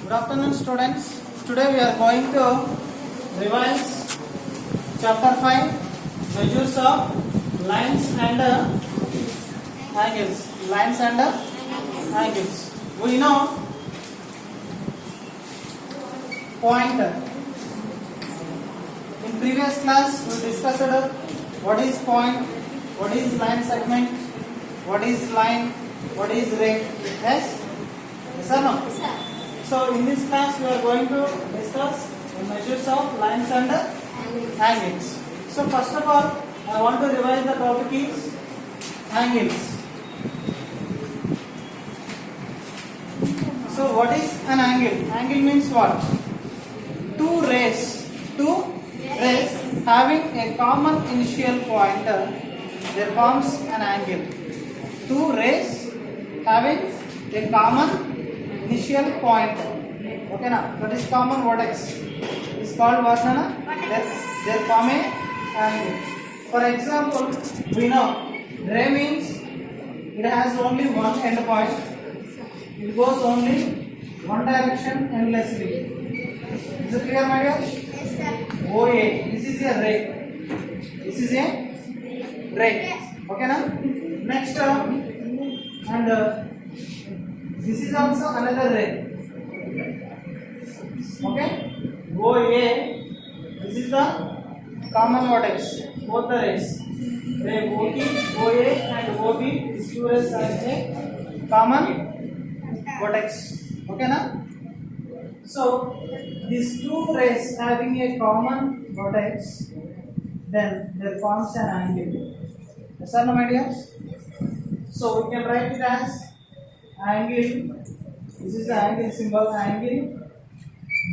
Good afternoon, students. Today we are going to revise chapter 5, measures of lines and angles. Lines and angles. We know pointer. In previous class we discussed what is point, what is line segment, what is line, what is ray. Yes? Yes or no? Sir. So in this class we are going to discuss the measures of lines and angles. So first of all, I want to revise the topic is angles. So what is an angle? Angle means what? Two rays having a common initial point, there forms an angle. Two rays having a common initial point. Okay now, that is common vertex. Is called what na? They form a angle. For example, we know ray means it has only one end point. It goes only one direction endlessly. Is it clear, my dear? Yes, sir. OA. This is a ray. This is a ray. Okay now? Next and this is also another ray. Okay? OA. This is the common vertex. Both the rays. Ray OT, OA and OB. These two rays are a common vertex. Okay now? So these two rays having a common vertex, then there forms an angle. Yes or no, my dears? So we can write it as angle. This is the angle symbol. Angle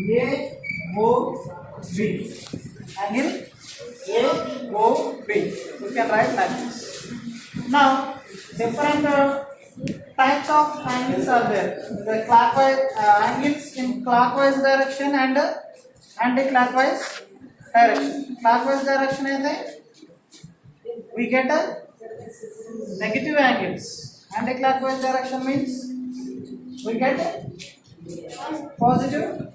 AOB. Angle AOB. We can write like this. Now different types of angles are there. The clockwise angles in clockwise direction and anti-clockwise direction. Clockwise direction is we get a negative angles. Anti-clockwise direction means we get positive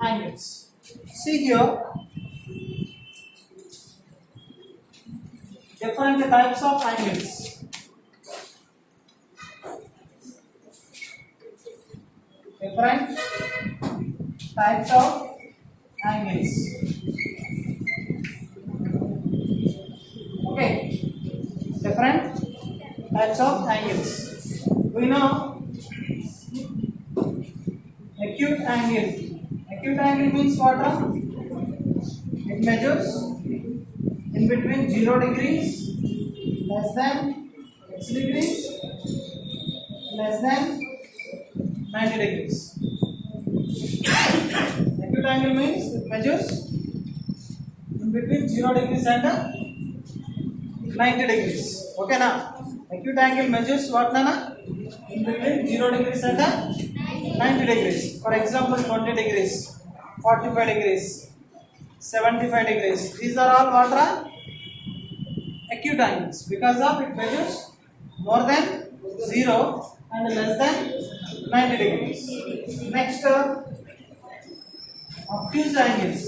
angles. See here, different types of angles. Different types of angles. Okay, different types of angles. We know acute angle. Acute angle means what? It measures in between 0 degrees, less than x degrees, less than 90 degrees. Acute angle means it measures in between 0 degrees and 90 degrees. Okay now? Acute angle measures what nana? In between 0 degrees and 90 degrees. For example, 20 degrees, 45 degrees, 75 degrees. These are all what are acute angles because of it measures more than 0 and less than 90 degrees. Next, obtuse angles.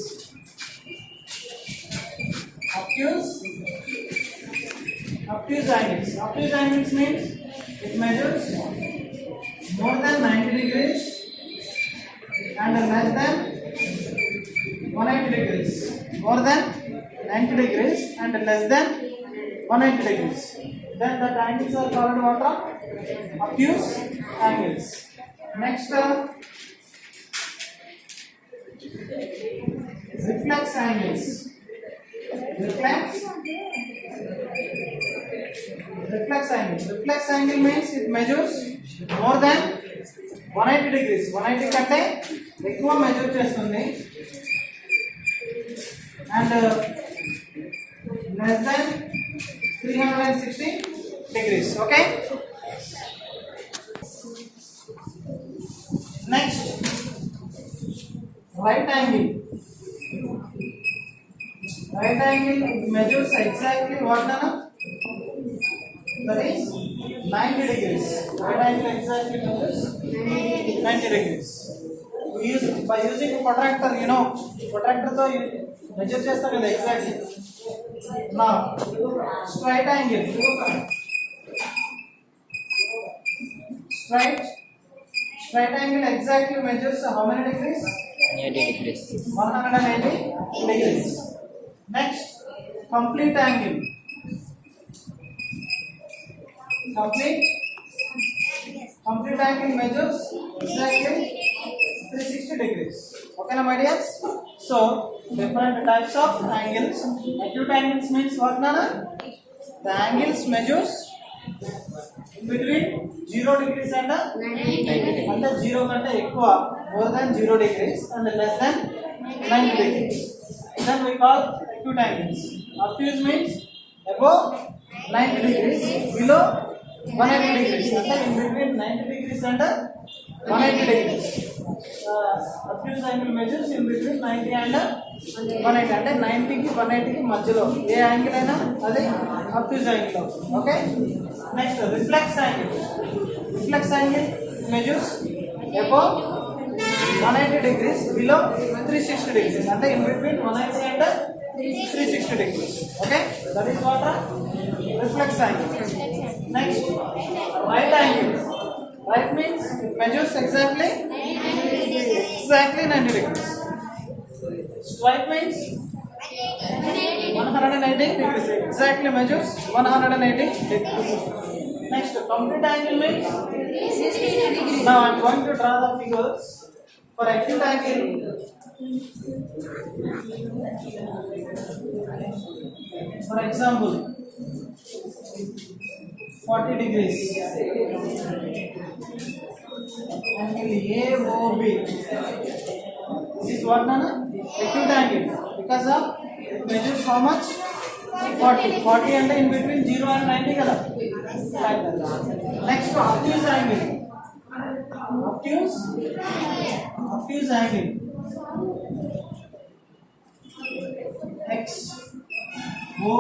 Obtuse angles. Obtuse angles means it measures more than 90 degrees and less than 180 degrees. More than 90 degrees and less than 180 degrees. Then the angles are called what are? Obtuse angles. Next, reflex angles. Reflex angles. Reflex angle means it measures more than 180 degrees. 180 కంటే ఎక్కువ measure చేస్తుంది and less than 360 degrees. Okay? Next, right angle. Right angle measures exactly what nana? That is 90 degrees. Right angle exactly measures 90 degrees. use by using a protractor, you know, protractor तो measure చేస్తాం కదా exactly. Now straight angle, straight angle exactly measures how many degrees? 80 degrees. 180 degrees. Next, complete angle. Complete angle measures exactly 360 degrees. Okay, my dears? So, different types of angles. Acute angles means what, Nana? The angles measures between 0 degrees and 0 kante ekkuva, more than 0 degrees and less than 90 degrees. Then we call acute angles. Obtuse means above 90 degrees, below 180 degrees, and in between 90 degrees and 180 degrees. Obtuse angle measures in between 90 and 180, అంటే 90 కి 180 కి మధ్యలో ఏ angle అయినా అది obtuse angle అవుతుంది. Okay, next reflex angle. Reflex angle measures above 180 degrees, below 360 degrees, అంటే in between 180 and 360 degrees. Okay, that is what reflex angle. Next, right angle. Right means it measures exactly 90 degrees. Straight means 180 degrees, exactly measures 180 degrees. Next, complete angle means, now I am going to draw the figures for acute angle. For example, 40 degrees. Angle AOB. This is what, Nana? Acute angle. Because of it measures how much? 40 and in between 0 and 90 kada. Like that. Next, obtuse angle. Obtuse angle. X O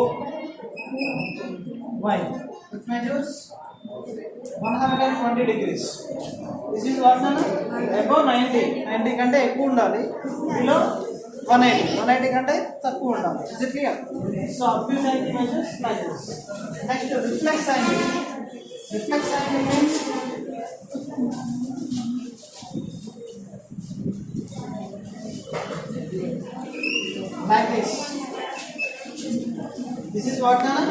Y. It measures 120 degrees. This is what, Nana? Above 90 కంటే ఎక్కువ ఉండాలి, below 180 కంటే తక్కువ ఉండాలి. Is it clear? So obtuse angle measures like this. Next, reflex angle. Reflex angle means like this. This is what, Nana?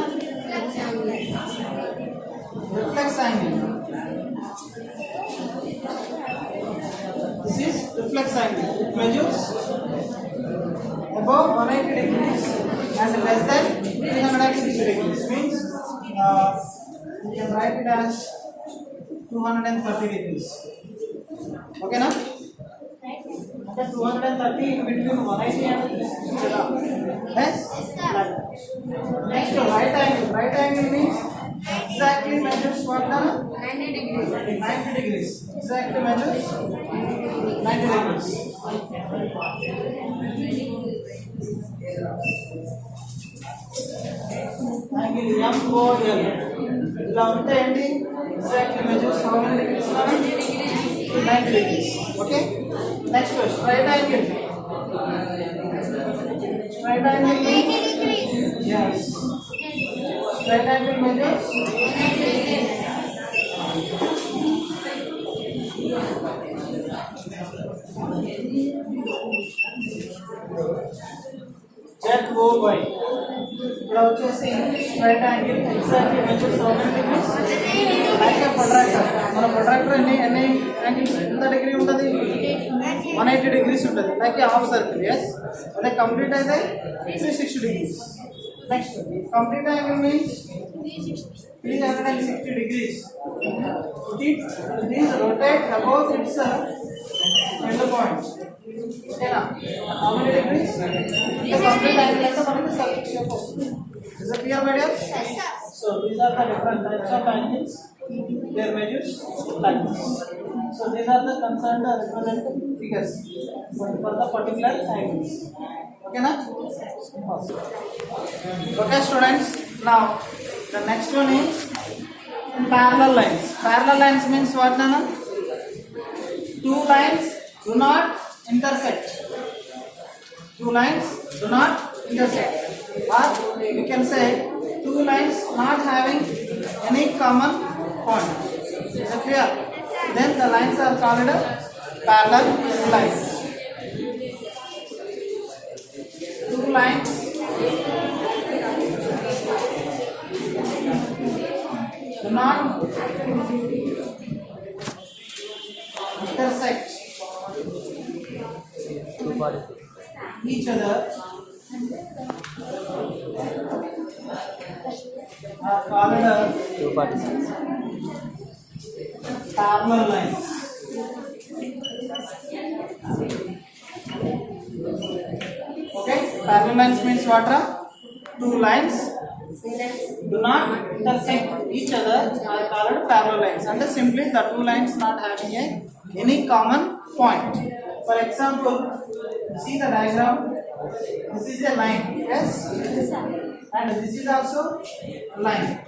Reflex angle. This is reflex angle. It measures above 180 degrees and less than 360 degrees. Means you can write it as 230 degrees. Okay, na? Okay, 230 in between 180 and 360. Yes? Next, right angle. Right angle means exactly measures what, Nana? 90 degrees. Exactly measures 90 degrees. Angle MOL. ఇలా ఉంటే ఏంటి? Exactly measures how many degrees, Nana? 90 degrees. Okay? Next, straight angle. Straight angle means, yes, straight angle measures ZOY. ఇక్కడ వచ్చేసి straight angle exactly measures how many degrees? Like a protractor. మన protractor ఎన్ని angles ఎంత degree ఉంటుంది? 180 degrees ఉంటుంది. Like a half circle. Yes, అదే complete అయితే 360 degrees. Next, complete angle means 360 degrees. It is rotate about its end point. ఓకేనా? How many degrees? The complete angle అంటే మనకి circle shape వస్తుంది. Is it clear, my dear? Yes, sir. So these are the different types of angles. Their measures like this. So these are the concerned represented figures for the particular angles. Okay, na? Okay, students. Now the next one is parallel lines. Parallel lines means what, Nana? Two lines do not intersect. Two lines do not intersect. Or we can say two lines not having any common point. Is it clear? Then the lines are called parallel lines. Two lines do not intersect each other are called 246. parallel lines. Okay, parallel lines means what? Two lines do not intersect each other are called parallel lines, and simply the two lines not having any common point. For example, see the diagram. This is a line, yes, and this is also a line.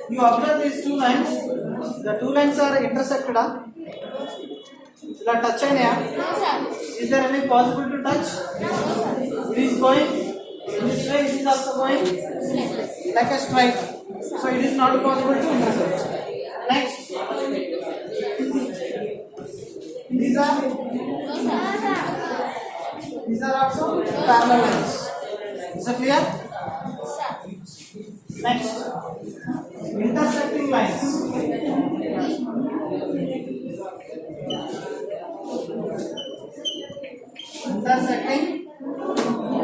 You observe these two lines. The two lines are intersected. Touch is there any possible to touch? It is going in this way. It is also going like a straight. So it is not possible to intersect. Next, these are also parallel lines. Is it clear? Next, intersecting lines. Intersecting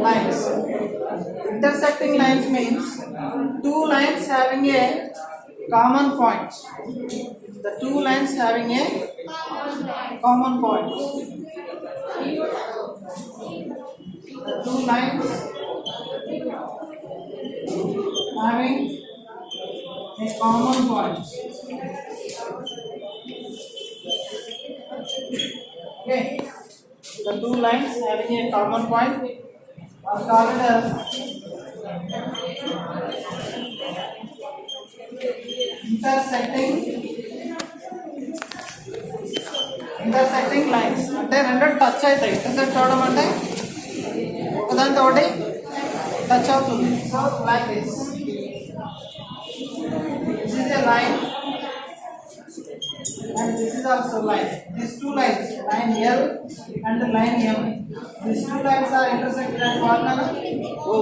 lines. Intersecting lines means two lines having a common point. The two lines having a common point. The two lines having a common point. Okay. The two lines having a common point are called intersecting lines. అంటే రెండు touch అవుతాయి. Intersect అవడం అంటే ఒకదానితో ఒకటి touch అవుతుంది. So like this. This is a line and this is also line. These two lines, line L and line M. These two lines are intersected at what another? O.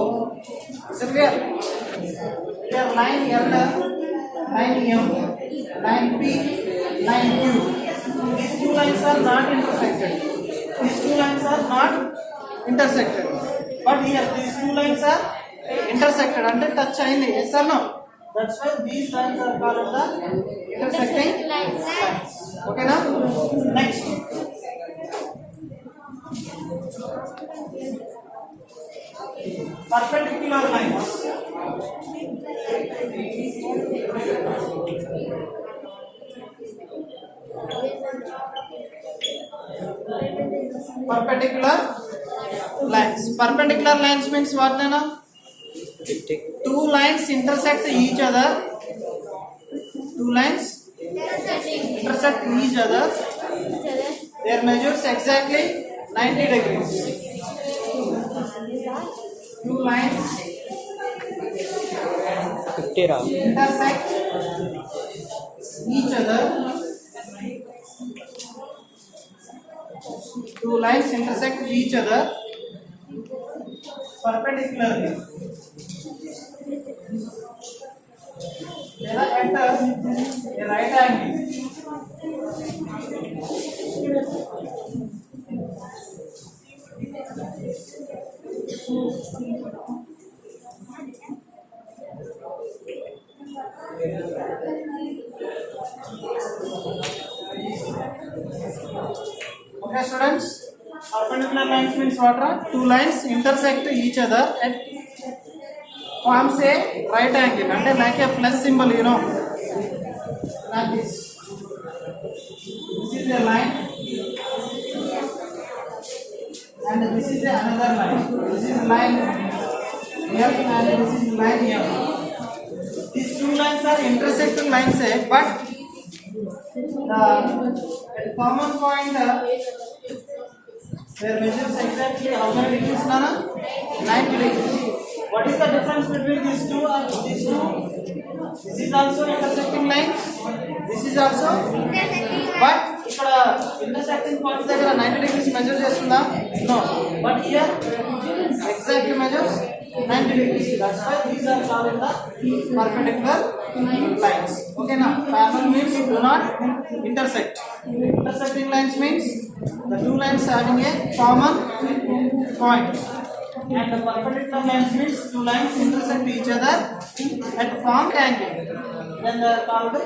Is it clear? Here line L, line M, line P, line Q. These two lines are not intersected. These two lines are not intersected. But here these two lines are intersected. Under touch ayindi. Yes or no? That's why these lines are called the intersecting lines. Okay now? Next. Perpendicular lines. Perpendicular lines. Perpendicular lines means what Nana? Two lines intersect each other. Two lines intersect each other. Their measures exactly 90 degrees. Two lines 50 ra. intersect each other. Two lines intersect each other perpendicularly. They are at a right angle. Okay, students. Perpendicular lines means what? Two lines intersect each other and forms a right angle. And like a plus symbol, you know, like this. This is a line, and this is another line. This is line L, and this is line M. These two lines are intersecting lines, but the common point Where measures exactly how many degrees, Nana? 90 degrees. What is the difference between these two and these two? This is also intersecting line. This is also. But ఇక్కడ intersecting points దగ్గర 90 degrees measure చేస్తుందా? No. But here exactly measures 90 degrees. That's why these are called the perpendicular lines. Okay, now parallel means do not intersect. Intersecting lines means the two lines having a common point. And the perpendicular lines means two lines intersect each other and form angle. Then they are called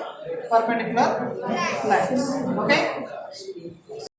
perpendicular lines. Okay.